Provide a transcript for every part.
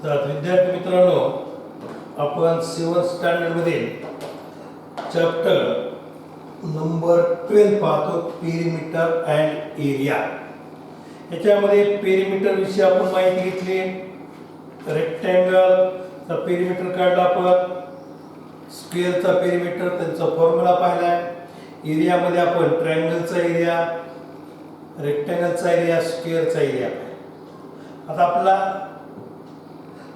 तर विद्यार्थी मित्रांनो, आपण 7th स्टँडर्ड मधील चॅप्टर नंबर 12 पाहतो, पेरिमीटर अँड एरिया. याच्यामध्ये पेरिमीटर विषयी आपण माहिती घेतली. रेक्टँगलचा पेरिमीटर काढला, आपण स्क्वेअरचा पेरिमीटर त्यांचा फॉर्म्युला पाहिला. एरियामध्ये आपण ट्रायंगलचा एरिया, रेक्टँगलचा एरिया, स्क्वेअरचा एरिया. आता आपल्याला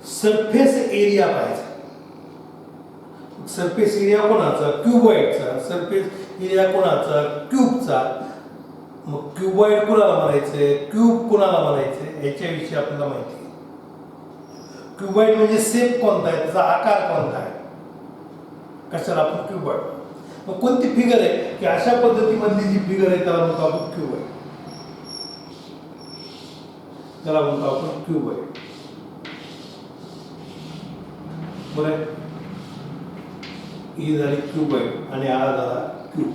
सरफेस एरिया पाहिजे. सरफेस एरिया कोणाचा? क्यूबॉइडचा. सरफेस एरिया कोणाचा? क्यूबचा. मग क्यूबॉइड कोणाला म्हणायचे, क्यूब कोणाला म्हणायचे, याच्याविषयी आपल्याला माहिती आहे. क्यूबॉइड म्हणजे शेप कोणता आहे, त्याचा आकार कोणता आहे, कशाला आपण क्यूबॉइड. मग कोणती फिगर आहे की अशा पद्धतीमधली जी फिगर आहे त्याला म्हणतो आपण क्यूबॉइड. त्याला म्हणतो आपण क्यूबॉइड. बरं, ही झाली क्यूबॉइड आणि हा झाला क्यूब.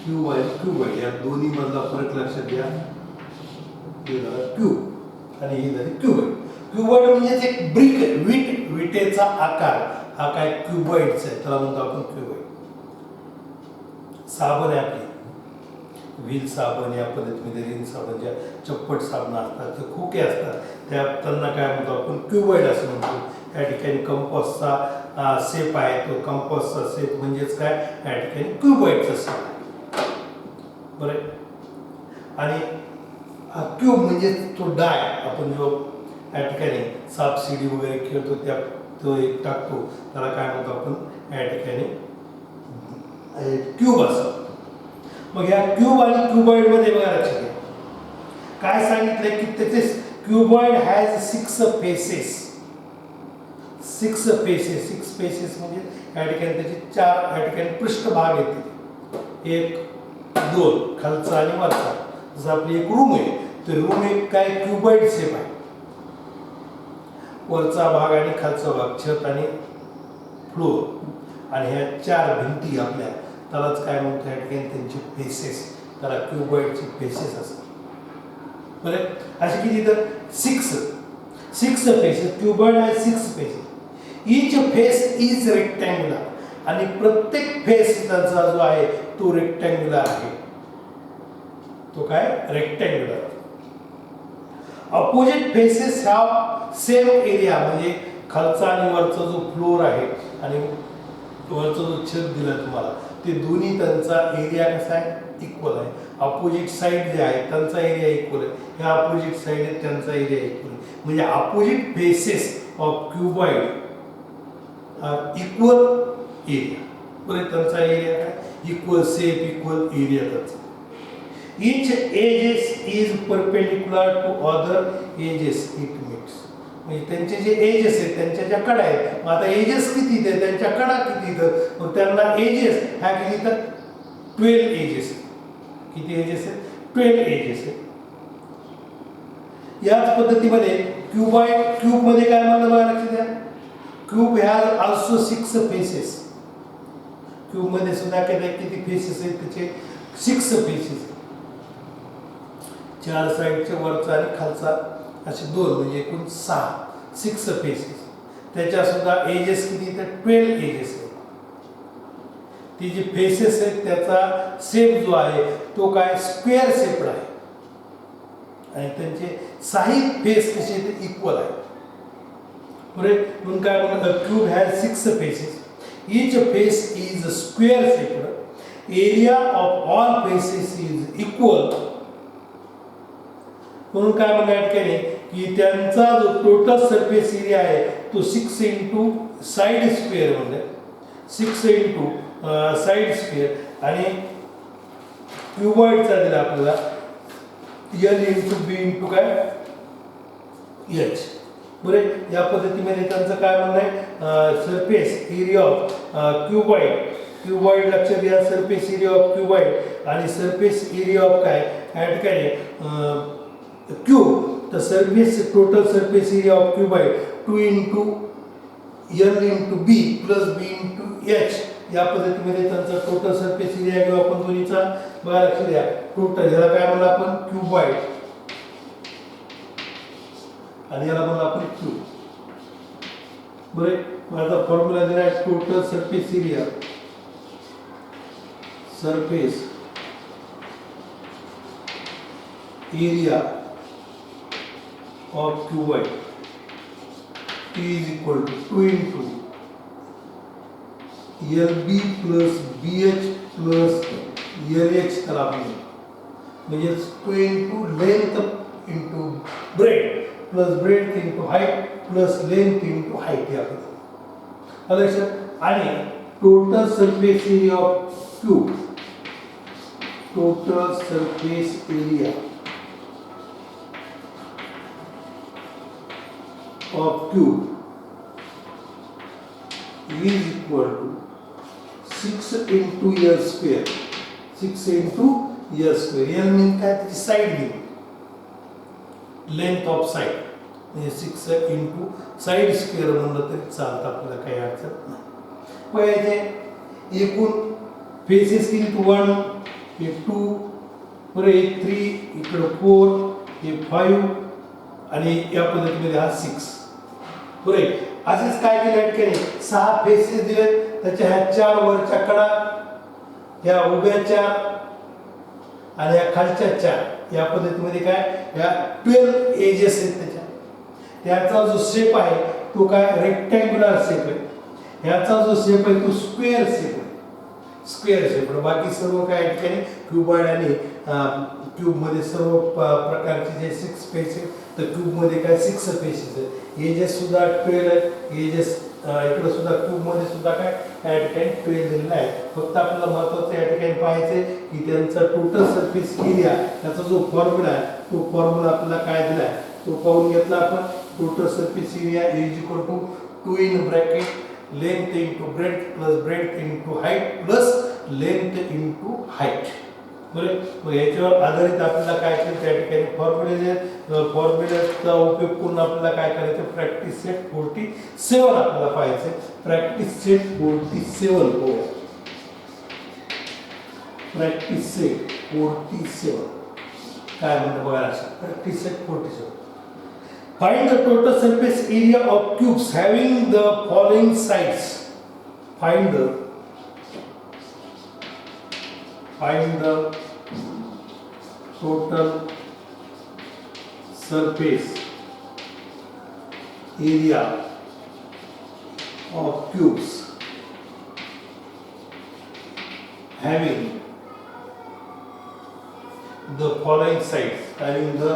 क्यूब आणि क्यूबॉइड या दोन्ही मधला फरक लक्षात घ्या. हे झाला क्यूब आणि ही झाली क्यूबॉइड. क्यूबॉइड म्हणजे एक ब्रिक, विटेचा आकार हा काय क्यूबॉइडचा आहे, त्याला म्हणतो आपण क्यूबॉइड. साबण आहे आपली, व्हील साबण, या पद्धतीमध्ये रिन साबण, ज्या चप्पट साबण असतात, ते खोके असतात, त्या त्यांना काय म्हणतो आपण क्यूबॉइड असं म्हणतो. या ठिकाणी कंपासचा शेप आहे, तो कंपासचा शेप म्हणजेच काय, या ठिकाणी क्यूबॉइडचा शेप. बरं, आणि क्यूब म्हणजे तो डाय, आपण जो या ठिकाणी सापशिडी वगैरे खेळतो त्या तो एक टाकतो, त्याला काय म्हणतो आपण या ठिकाणी क्यूब असं. मग या क्यूब आणि क्यूबॉइड मध्ये बघा लक्षात घ्या काय सांगितलंय की त्याचे क्यूबॉइड हॅज 6 फेसेस. 6 फेसेस म्हणजे या ठिकाणी त्याचे 4 या ठिकाणी पृष्ठभाग येते, 1 2 खालचा आणि वरचा. जसं आपली एक रूम आहे, तर रूम एक काय क्यूबॉइड शेप आहे. वरचा भाग आणि खालचा भाग, छत आणि फ्लोर, आणि ह्या 4 भिंती आपल्या, त्यालाच काय म्हणतो या ठिकाणी त्यांचे फेसेस, त्याला क्यूबॉइडचे फेसेस असतात. बरं, असे किती तर 6 फेसेस. क्यूबॉइड आहे 6 faces. Each face is rectangular, आणि प्रत्येक फेस त्याचा जो आहे तो रेक्टँग्युलर आहे. तो काय rectangular. Opposite faces have same area, म्हणजे खालचा आणि वरचा जो फ्लोर आहे आणि वरचा जो छत दिला तुम्हाला, ते दोन्ही त्यांचा एरिया कसा आहे, इक्वल आहे. अपोजिट साइड जे आहे त्यांचा एरिया इक्वल आहे, ह्या अपोजिट साइड आहे त्यांचा एरिया इक्वल आहे. म्हणजे opposite faces of cuboid are equal area. बरं, त्यांचा एरिया काय इक्वल शेप, इक्वल एरिया त्यांचा. Each edges is perpendicular to other edges it meets. म्हणजे त्यांचे जे एजेस आहेत, त्यांच्या ज्या कडा आहेत, मग आता एजेस किती आहेत, त्यांच्या कडा किती आहेत, मग त्यांना एजेस ह्या किती तर 12 एजेस. किती एजेस आहेत? 12 एजेस आहेत. याच पद्धतीमध्ये क्यूब मध्ये काय म्हणलं बघा लक्षात द्या. Cube has also 6 faces. Cube मध्ये सुद्धा किती फेसेस आहेत, त्याचे 6 फेसेस. 4 साइडचे, वरचा आणि खालचा असे 2, म्हणजे एकूण 6 फेसेस. त्याच्या सुद्धा एजेस किती तर 12 एजेस आहेत. ती जी फेसेस आहेत त्याचा शेप जो आहे तो काय स्क्वेअर शेप आहे, आणि त्यांचे 6 फेस कसे ते इक्वल आहे. पुढे म्हणून काय म्हणतात, cube has 6 faces. Each face is square shape. Area of all faces is equal. म्हणून काय म्हणायचे की त्यांचा जो टोटल सरफेस एरिया आहे तो 6 इंटू साइड स्क्वेअर, म्हणजे 6 इंटू साइड स्क्वेअर, आणि क्यूबॉइडचा दिला आपल्याला L इंटू B इंटू काय H. बरे, या पद्धतीमध्ये त्यांचं काय म्हणणं आहे, सरफेस एरिया ऑफ क्यूबॉइड लक्षात घ्या. सरफेस एरिया ऑफ क्यूबॉइड आणि सरफेस एरिया ऑफ काय या ठिकाणी क्यूब. तर surface total surface area of cuboid 2 into L into B plus B into H. या पद्धतीमध्ये त्यांचा टोटल सरफेस एरिया घेऊ आपण दोन्हीचा. बघा लक्षात द्या, टोटल याला काय म्हणलं आपण क्यूबॉइड. आणि याला म्हणलं आपण क्यू. बरं, माझा फॉर्म्युला दिला आहे total surface area, surface area of QY T is equal to 2 into LB plus BH plus LH त्याला आपण म्हणजे 2 into length into breadth plus breadth into height plus length into height या लक्षात. आणि total surface area of cube, total surface area of cube is equal to 6 into L square. 6 into L square. L means काय त्याची side घेऊ, length of side म्हणजे 6 into side square म्हणलं तरी चालतं, आपल्याला काही अडचण नाही. पहिले एकूण फेसेस किती 1 हे 2 बरं हे 3 इकडे 4 हे 5 आणि या पद्धतीमध्ये हा 6. बरे असेच काय केलं आहे की नाही, 6 फेसेस दिले, त्याच्या ह्या 4 वरच्या कडा, ह्या उभ्या 4 आणि ह्या खालच्या 4 या पद्धतीमध्ये काय ह्या 12 एजेस आहेत त्याच्या. त्याचा जो शेप आहे तो काय रेक्टँग्युलर शेप आहे, ह्याचा जो शेप आहे तो स्क्वेअर शेप आहे, स्क्वेअर शेप. बाकी सर्व काय ठिकाणी क्यूबॉइड आणि क्यूब मध्ये सर्व प्रकारचे जे 6 फेसेस, तर क्यूब मध्ये काय 6 फेसेस आहेत. एजेस सुद्धा 12 आहेत, एजेस इकडे सुद्धा क्यूब मध्ये सुद्धा काय या ठिकाणी 12 दिलेला आहे. फक्त आपल्याला महत्त्वाचं या ठिकाणी पाहायचे की त्यांचा टोटल सरफेस एरिया त्याचा जो फॉर्म्युला आहे तो फॉर्म्युला आपल्याला काय दिला आहे तो पाहून घेतला आपण. Total surface area is equal to 2 in bracket length into breadth plus breadth into height plus length into height. बरं, मग याच्यावर आधारित आपल्याला काय करायचं त्या ठिकाणी फॉर्म्युले, फॉर्म्युल्याचा उपयोग करून आपल्याला काय करायचं, प्रॅक्टिस सेट 47 आपल्याला पाहायचं. प्रॅक्टिस सेट 47 होय, प्रॅक्टिस सेट 47 काय म्हणतो बघा. Practice set 47. Find the total surface area of cubes having the following sides. Find the total surface area of cubes having the following sides, having the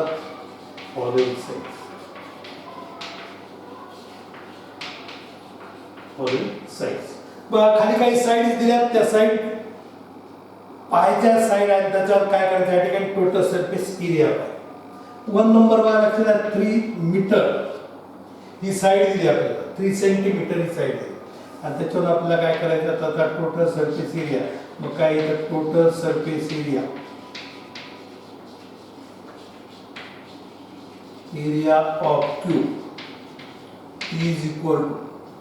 following sides, following sides. खाली काही sides दिल्यात, त्या side पाहायच्या side आणि त्याच्यावर काय करायचं या ठिकाणी टोटल सरफेस एरिया. 1 नंबर वर लक्षात 3 मीटर ही साइड दिली आपल्याला, 3 सेंटीमीटर ही साइड आहे आणि त्याच्यावर आपल्याला काय करायचं त्याचा टोटल सरफेस एरिया. मग काय येतं total surface area, area of cube is equal to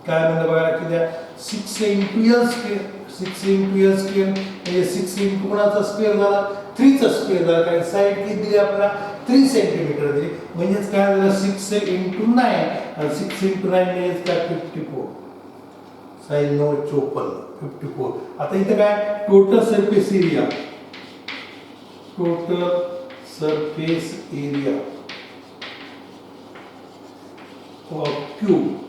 काय म्हणलं बघा किती 6 into L square. 6 into L square म्हणजे 6 into कोणाचा स्क्वेअर झाला 3 चा स्क्वेअर झाला, कारण साइड किती दिली आपल्याला 3 सेंटीमीटर दिली, म्हणजेच काय झालं 6 into 9 आणि 6 into 9 म्हणजे काय 54. साइड 9 54 54. आता इथे काय total surface area, total surface area of cube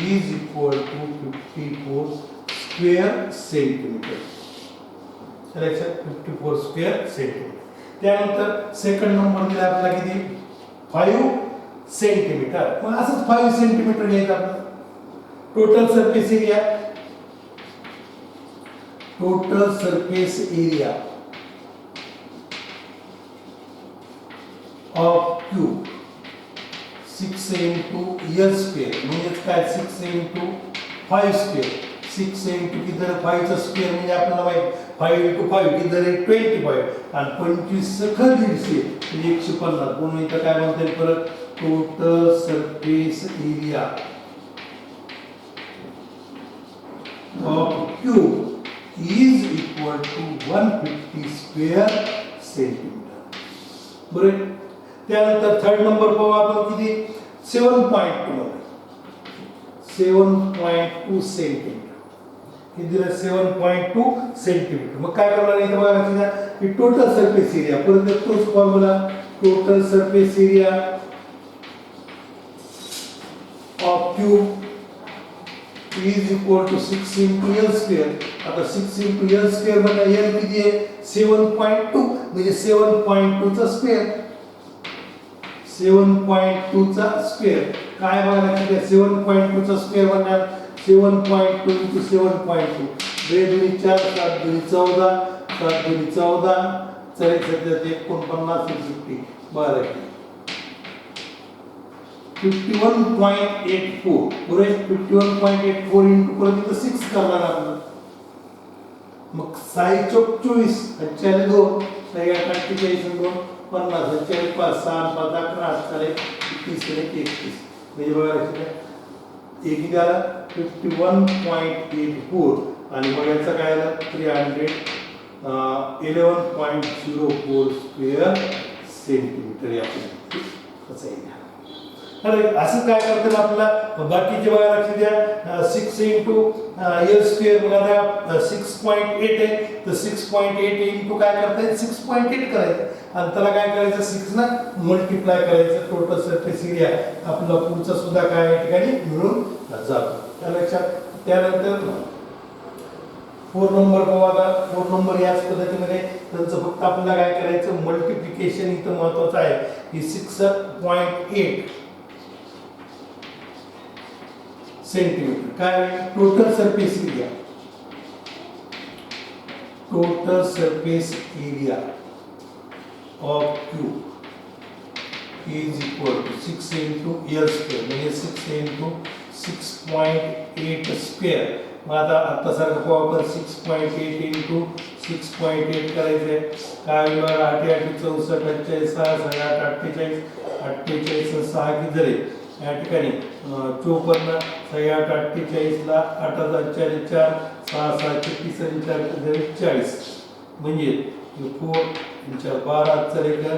is equal to 54 square centimeter. लक्षात 54 square centimeter. त्यानंतर सेकंड नंबर दिला आपल्याला किती 5 सेंटीमीटर. मग असंच 5 सेंटीमीटर घ्यायचं आपलं. Total surface area, total surface area of cube 6 into L square म्हणजे काय 6 into 5 square. 6 into किती झालं 5 चा स्क्वेअर म्हणजे आपल्याला माहित 5 into 5 किती झालं 25 आणि 25 सखल 150 म्हणजे 150. म्हणून इथं काय म्हणता येईल परत total surface area of cube is equal to 150 square centimetre. बरोबर. त्यानंतर थर्ड नंबर पाहू आपण किती 7.2 7.2 सेंटीमीटर हे दिलं 7.2 सेंटीमीटर. मग काय करणार इथं बघा लक्षात घ्या की टोटल सरफेस एरिया परत तोच formula total surface area of cube is equal to 6 into L square. आता 6 into L square बघा L किती आहे 7.2 म्हणजे 7.2 चा स्क्वेअर 7.2 चा स्क्वेअर काय बघा लक्षात घ्या 7.2 चा स्क्वेअर म्हणणार 7.2 into 7.2 2 दुनी 4 7 दुनी 14 7 दुनी 14 चले सध्या 49 50 बरं 51.84 पुरे 51.84 into परत इथं 6 करणार आपण मग 6 चौक 24 40 2 6 8 48 2 50 40 5 6 5 11 चाले 30 आणि 31 म्हणजे बघा लक्षात एक निघाला 51.84 आणि मग याचा काय आला 311.04 स्क्वेअर सेंटीमीटर याचं असं आहे. अरे असं काय करतात आपल्याला बाकीचे बघा लक्षात द्या 6 into L स्क्वेअर बघा आता 6.8 आहे तर 6.8 into काय करता 6.8 करायचं आणि त्याला काय करायचं 6 ना मल्टिप्लाय करायचं टोटल सरफेस एरिया आपला पुढचा सुद्धा काय या ठिकाणी मिळून जातो. त्या लक्षात त्यानंतर 4 नंबर बघा 4 नंबर याच पद्धतीमध्ये त्यांचं फक्त आपल्याला काय करायचं मल्टिप्लिकेशन इथं महत्त्वाचं आहे की 6.8 सेंटीमीटर काय total surface area of cube is equal to 6 into L square म्हणजे 6 into 6.8 स्क्वेअर. मग आता सारखं आपण 6.8 into 6.8 करायचंय काय 8 8 64 48 6 6 8 48 48 6 की जरे या ठिकाणी 54 6 8 48 ला 8 4 4 6 6 36 आणि 4 40 म्हणजे 4 12 चलेकर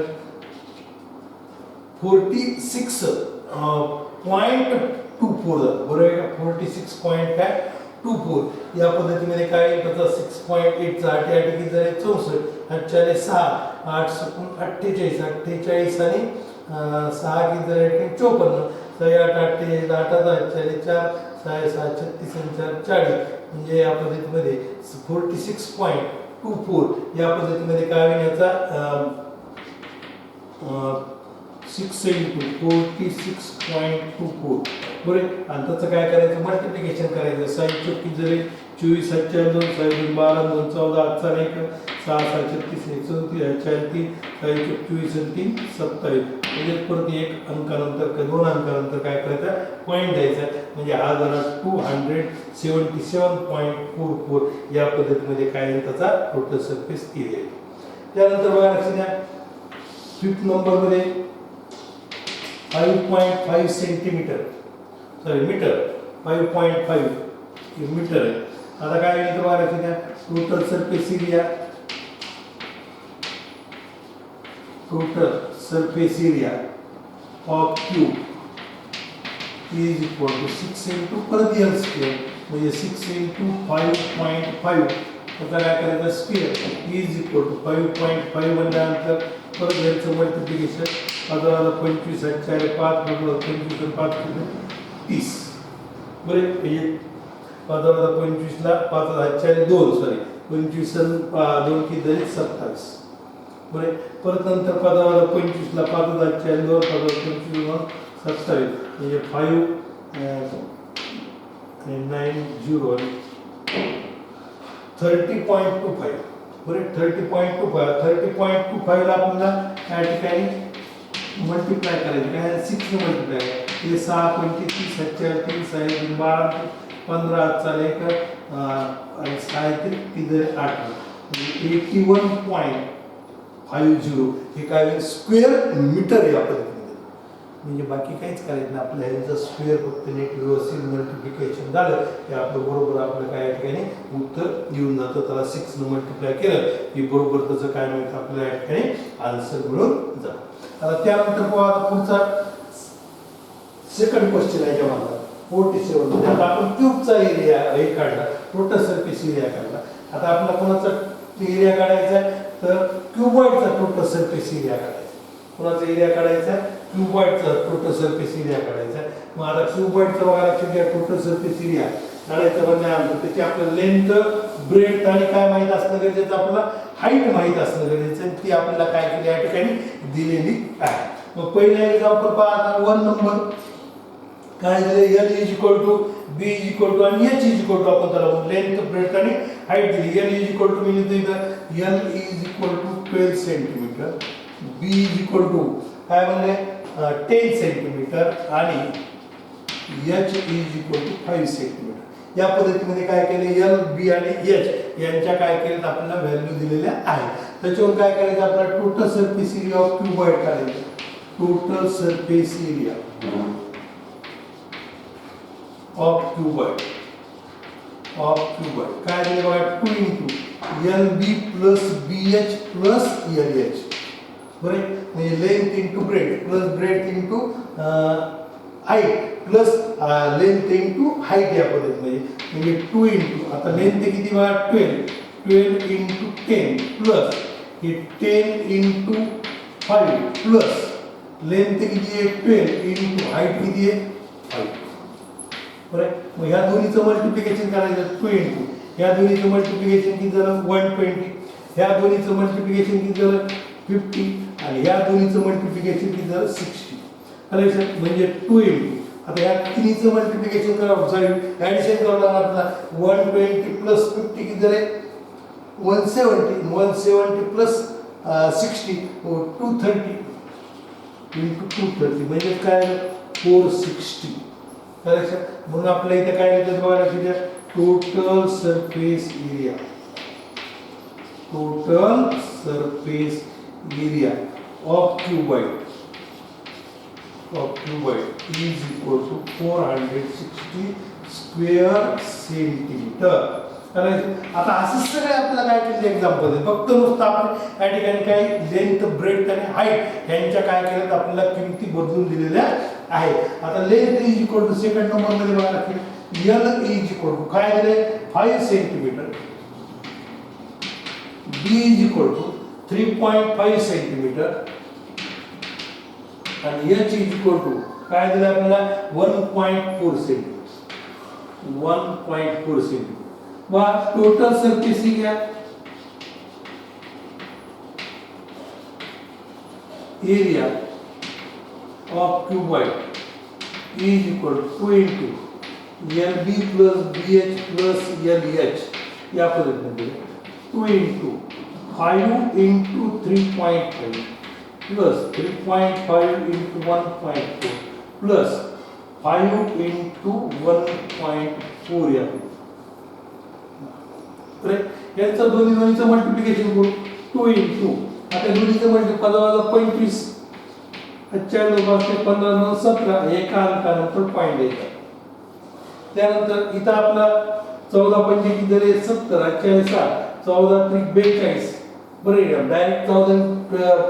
46.24 बरोबर आहे का 46.24 या पद्धतीमध्ये काय त्याचा 6.8 चा 8 8 की जरे 64 आणि 6 8 48 48 आणि 6 की जरे 54 6 8 48 8 4 6 6 36 आणि 4 40 म्हणजे या पद्धतीमध्ये 46.24 या पद्धतीमध्ये काय होईल याचा 6 into 46.24 बरोबर आणि त्याचं काय करायचं मल्टिप्लिकेशन करायचं 6 चौकी जरी 24 7 2 6 2 12 2 14 8 1 6 6 36 34 40 6 24 3 27 म्हणजे परत एक अंकानंतर दोन अंकानंतर काय करायचं पॉईंट द्यायचा म्हणजे हा झाला 277.44 या पद्धतीमध्ये काय त्याचा टोटल सरफेस एरिया. त्यानंतर बघा लक्षात द्या 5th नंबर मध्ये 5.5 सेंटीमीटर सॉरी मीटर 5.5 मीटर आहे. आता काय इथं बघा लक्षात द्या total surface area of cube is equal to 6 into परत L स्क्वेअर म्हणजे 6 into 5.5 आता काय करायचं स्क्वेअर इज इक्वल टू 5.5 म्हणल्यानंतर परत याचं मल्टिप्लिकेशन 25 4 5 25 5 30 बरे म्हणजे 25 ला 5 4 2 सॉरी 25 2 की जरी 27 बरे परत नंतर 25 ला 5 4 2 25 27 म्हणजे 5 9 0 30.25 बरे 30.25 ला आपल्याला या ठिकाणी मल्टिप्लाय करायचं काय 6 ने मल्टिप्लाय हे 6 25 4 3 6 12 15 चालेल एक आणि 6 3 8 81.50 हे काय स्क्वेअर मीटर या पद्धतीने म्हणजे बाकी काहीच करायचं नाही आपल्या ह्याचं स्क्वेअर फक्त नेट व्यवस्थित मल्टिप्लिकेशन झालं की आपलं बरोबर आपलं काय या ठिकाणी उत्तर येऊन जातं. त्याला 6 ने मल्टिप्लाय केलं की बरोबर त्याचं काय मिळतं आपल्याला या ठिकाणी आन्सर मिळून जातं. आता त्यानंतर पुढचा सेकंड क्वेश्चन आहे जेव्हा 47 मध्ये आता आपण क्यूबचा एरिया हे काढला, टोटल सरफेस एरिया काढला. आता आपल्याला कोणाचा एरिया काढायचा आहे तर क्यूबॉइडचा टोटल सरफेस एरिया काढायचा. कोणाचा एरिया काढायचा आहे? क्यूबॉइडचा टोटल सरफेस एरिया काढायचा. मग आता क्यूबॉइडचा बघा लक्षात घ्या, टोटल सरफेस एरिया काढायचं म्हणजे आमचं त्याची आपल्याला लेंथ, ब्रेथ आणि काय माहित असणं गरजेचं, आपल्याला हाईट माहित असणं गरजेचं आहे. ती आपल्याला काय केली या ठिकाणी दिलेली आहे. मग पहिला एक्झाम्पल पहा आता 1 नंबर काय झाले, L is equal to B is equal to आणि H इज इक्वल टू आपण त्याला लेंथ, ब्रेथ आणि हाईट दिली. L इज इक्वल टू मी लिहितो इथं L is equal to 12 centimetre, B is equal to काय म्हणले 10 सेंटीमीटर आणि H is equal to 5 centimetre. या पद्धतीमध्ये काय केले, L, B आणि H यांच्या काय केलेत आपल्याला व्हॅल्यू दिलेल्या आहेत. त्याच्यावर काय करायचं आपल्याला total surface area of cuboid काढायचं. Total surface area of cuboid काय दिले बघा 2 into LB plus BH plus LH. बरोबर, म्हणजे length into breadth plus breadth into height plus length into height या पद्धतीमध्ये म्हणजे 2 into आता लेंथ किती बघा 12 into 10 प्लस हे 10 into 5 प्लस लेंथ किती आहे 12 into हाईट किती आहे 5. बरोबर, मग ह्या दोन्हीचं मल्टिप्लिकेशन करायचं 2 into ह्या दोन्हीचं मल्टिप्लिकेशन किती झालं 120, ह्या दोन्हीचं मल्टिप्लिकेशन किती झालं 50 आणि ह्या दोन्हीचं मल्टिप्लिकेशन किती झालं 60. करेक्ट, म्हणजे 2 into आता ह्या तिन्हीचं मल्टिप्लिकेशन करावं सॉरी ॲडिशन करावं लागणार आपल्याला 120 प्लस 50 किती झाले 170 प्लस 60 230 into 230 म्हणजे काय 460. करेक्ट, म्हणून आपल्या इथे काय लिहितात बघा लक्षात, total surface area of cuboid is equal to 460 square centimetre. आता असं सगळे आपल्याला काय केलं एक्झाम्पल आहे, फक्त नुसतं आपण या ठिकाणी काय लेंथ, ब्रेथ आणि हाईट यांच्या काय केलं आपल्याला किमती बदलून दिलेल्या आहेत. आता length is equal to second number मध्ये बघा लागेल L इज इक्वल टू काय दिले 5 centimetre, B is equal to 3.5 centimetre आणि H इज इक्वल टू काय दिलं आपल्याला 1.4 सेंटीमीटर 1.4 सेंटीमीटर. वा total surface area of cuboid is equal to 2 into LB plus BH plus LH या पद्धतीने 2 into 5 into 3.5 plus 3.5 into 1.4 plus 5 into 1.4 या यांचं दोन्हीचं multiplication करू 2 into आता दोन्हीचं मल्टिप्लिकेशन 25 45 15 9 17 एका अंकानंतर पॉईंट येतात. त्यानंतर इथं आपला 14 पंचे किती झाले 70 48 14 त्रिक 42 बरोबर डायरेक्ट 14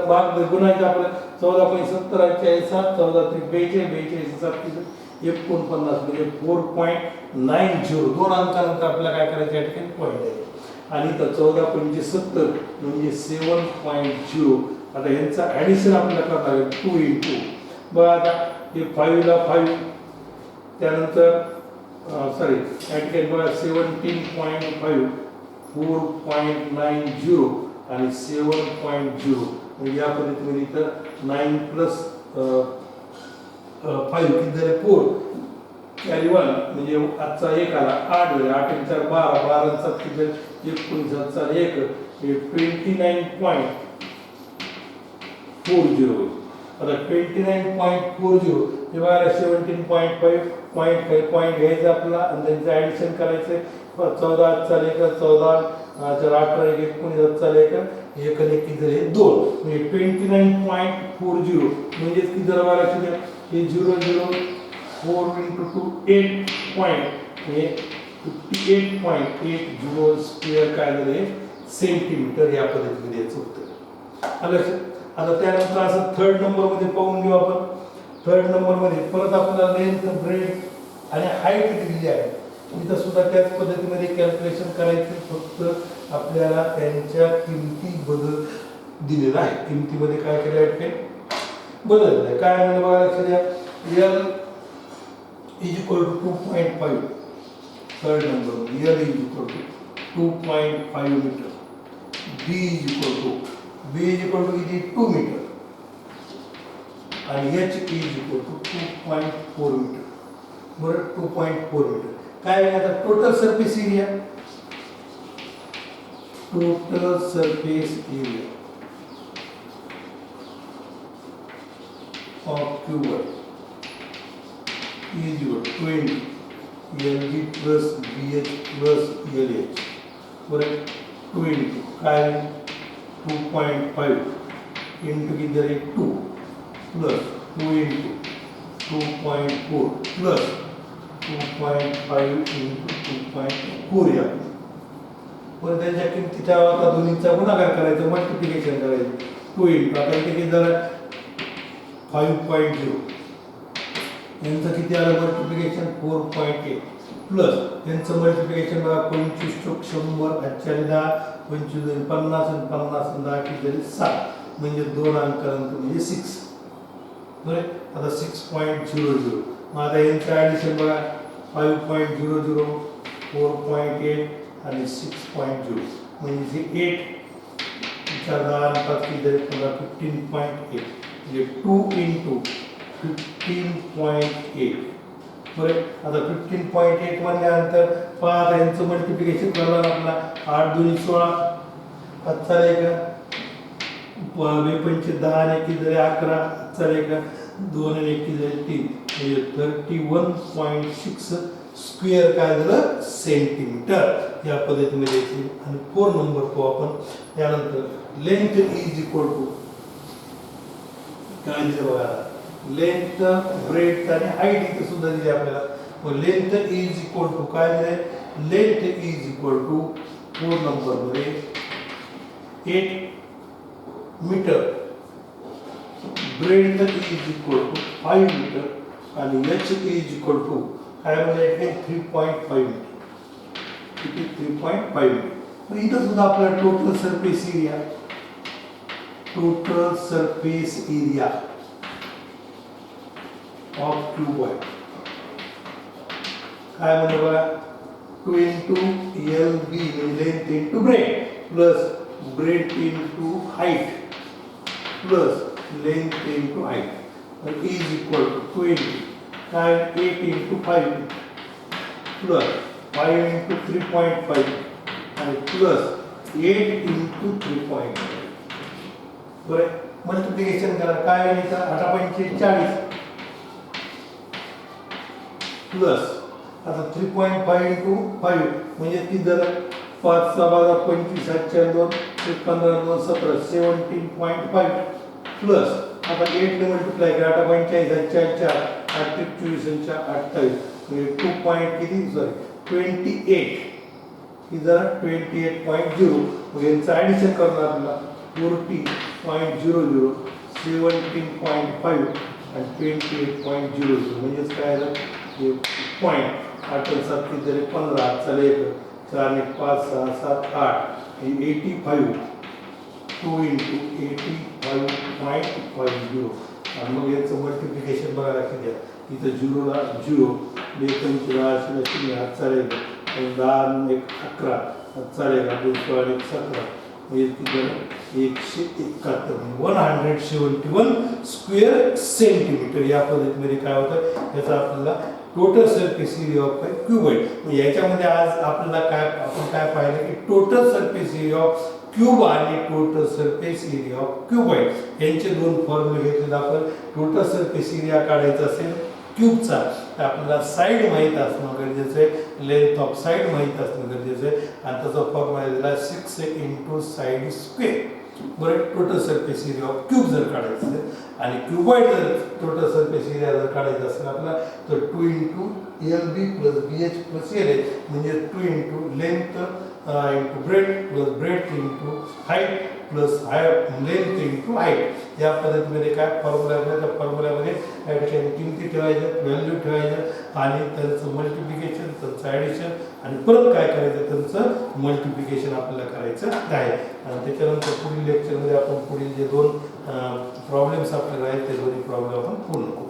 भाग गुणायचं आपलं 14 पंचे 70 48 14 त्रिक 42 42 49 म्हणजे 4.90 दोन अंकानंतर आपल्याला काय करायचं या ठिकाणी पॉईंट आहे. आणि इथं 14 पंचे 70 म्हणजे 7.0. आता यांचा ॲडिशन आपल्याला करावं लागेल 2 into बघा आता हे 5 ला 5 त्यानंतर सॉरी या ठिकाणी बघा 17.5 4.90 आणि 7.0 म्हणजे या पद्धतीमध्ये इथं 9 प्लस 5 किती झाले 4 कॅरी 1 म्हणजे आजचा 1 आला 8 झाले 8 आणि 4 12 12 7 किती 19 चा 1 हे 29.40 आता 29.40 हे बघा 17.5 पॉईंट घ्यायचं आपला आणि त्यांचं ॲडिशन करायचं 14 चा 1 14 18 19 चा 1 एक आणि किती झाले 2 म्हणजे 29.40 म्हणजे किती झालं बघा लक्षात हे 0.04 into 2 8 पॉईंट हे 58.80 स्क्वेअर काय झाले सेंटीमीटर या पद्धतीने याचं उत्तर. आता त्यानंतर असं थर्ड नंबर मध्ये पाहून घेऊ आपण थर्ड नंबरमध्ये परत आपल्याला लेंथ, ब्रेथ आणि हाईट दिलेली आहे. इथं सुद्धा त्याच पद्धतीमध्ये कॅल्क्युलेशन करायचे, फक्त आपल्याला त्यांच्या किमती बदल दिलेला आहे. किमतीमध्ये काय केलं आहे, बदल आहे. काय म्हणजे बघा, लक्ष द्या. L is equal to 2.5. Third number L is equal to 2.5 metre. B is equal to किती, 2 मीटर. आणि H is equal to 2.4 metre. बरं, 2.4 मीटर. काय आहे आता total surface area, of cuboid is equal to 20 LB plus BH plus LH. बरं, 20 काय 2.5 into किती आहे 2 plus 2 into 2.4 plus 2.5 into 2.4 या. बरं, त्याच्या किमतीच्या आता दोन्हीचा गुणाकार करायचा, मल्टिप्लिकेशन करायचं. 2 into आता इथे किती झालं 5.0. यांचं किती आलं मल्टिप्लिकेशन 4.8 प्लस यांचं मल्टिप्लिकेशन बघा 25 चोक 100 8 10 25 50 आणि 50 10 किती झाले 7, म्हणजे 2 अंकानंतर म्हणजे 6. बरं, आता 6.00. मग आता यांचं ॲडिशन बघा 5.00 4.8 आणि 6.0 म्हणजे 8 4 10 आणि 5 किती झाले 15.8 म्हणजे 2 into 15.8. बरं, आता 15.8 म्हणल्यानंतर पहा यांचं मल्टिप्लिकेशन करणार आपला 8 2 16 5 चालेल का 25 10 आणि 1 झाले 11 चालेल का 2 आणि 1 झाले 3 म्हणजे 31.6 स्क्वेअर काय झालं सेंटीमीटर. या पद्धतीमध्ये. आणि 4 नंबर पाहू आपण. त्यानंतर लेंथ इज इक्वल टू काय दिलं बघा, लेंथ, ब्रेथ आणि हाईट इथे सुद्धा दिली आपल्याला. मग लेंथ इज इक्वल टू काय दिले, length is equal to 4 number मध्ये 8 metre, breadth is equal to 5 metre आणि H इज इक्वल टू काय म्हणजे 3.5 मीटर. किती 3.5 मीटर. मग इथं सुद्धा आपल्याला total surface area of cuboid काय म्हणजे बघा 2 into LB म्हणजे length into breadth plus breadth into height plus length into height is equal to 20 काय 8 into 5 plus 5 into 3.5 आणि plus 8 into 3.5. बरं, मल्टिप्लिकेशन करा काय आहे 8.40 प्लस आता 3.5 into 5 म्हणजे ती जर 5 × 25 7 2 15 2 17 17.5 प्लस आता 8 ने मल्टिप्लाय करा 8.40 4 4 8 24 28 म्हणजे 2. किती सॉरी 28 ही जरा 28.0 म्हणजे यांचं ॲडिशन करणार आपल्याला 40.00 17.5 आणि 28.00 म्हणजे काय झालं पॉईंट 8 7 किती झाले 15 चालेल 4 ने 5 6 7 8 85 2 into 85.50 आणि मग याचं मल्टिप्लिकेशन बघायला किती आहे इथं 0 ला 0 2 0 8 चालेल 10 1 11 चालेल 2 16 1 17 म्हणजे किती झालं 171 171 स्क्वेअर सेंटीमीटर. या पद्धतीमध्ये काय होतं याचा आपल्याला total surface area of cuboid. याच्यामध्ये आज आपल्याला आपण काय पाहिलं की total surface area of cube आणि total surface area of cuboid यांचे दोन फॉर्म्युले घेतले. आपण टोटल सरफेस एरिया काढायचा असेल क्यूबचा तर आपल्याला साईड माहीत असणं गरजेचं आहे, लेंथ ऑफ साईड माहीत असणं गरजेचं आहे आणि त्याचा फॉर्म्युला दिला 6 into साईड स्क्वेअर. बरं total surface area of cube जर काढायचं असेल आणि क्यूबॉइड जर टोटल सरफेस एरिया जर काढायचा असेल आपला तर 2 इंटू एल बी प्लस बी एच प्लस एल एच म्हणजे 2 into length into breadth plus bread into height plus length into height या पद्धतीमध्ये काय फॉर्म्युला आहे त्या फॉर्म्युल्यामध्ये या ठिकाणी किमती ठेवायच्या व्हॅल्यू ठेवायच्या आणि त्यांचं मल्टिप्लिकेशन त्यांचं ॲडिशन आणि परत काय करायचं त्यांचं मल्टिप्लिकेशन आपल्याला करायचं आहे आणि त्याच्यानंतर पुढील लेक्चरमध्ये आपण पुढील जे दोन प्रॉब्लेम्स आपल्याला आहेत ते दोन्ही प्रॉब्लेम आपण पूर्ण करू.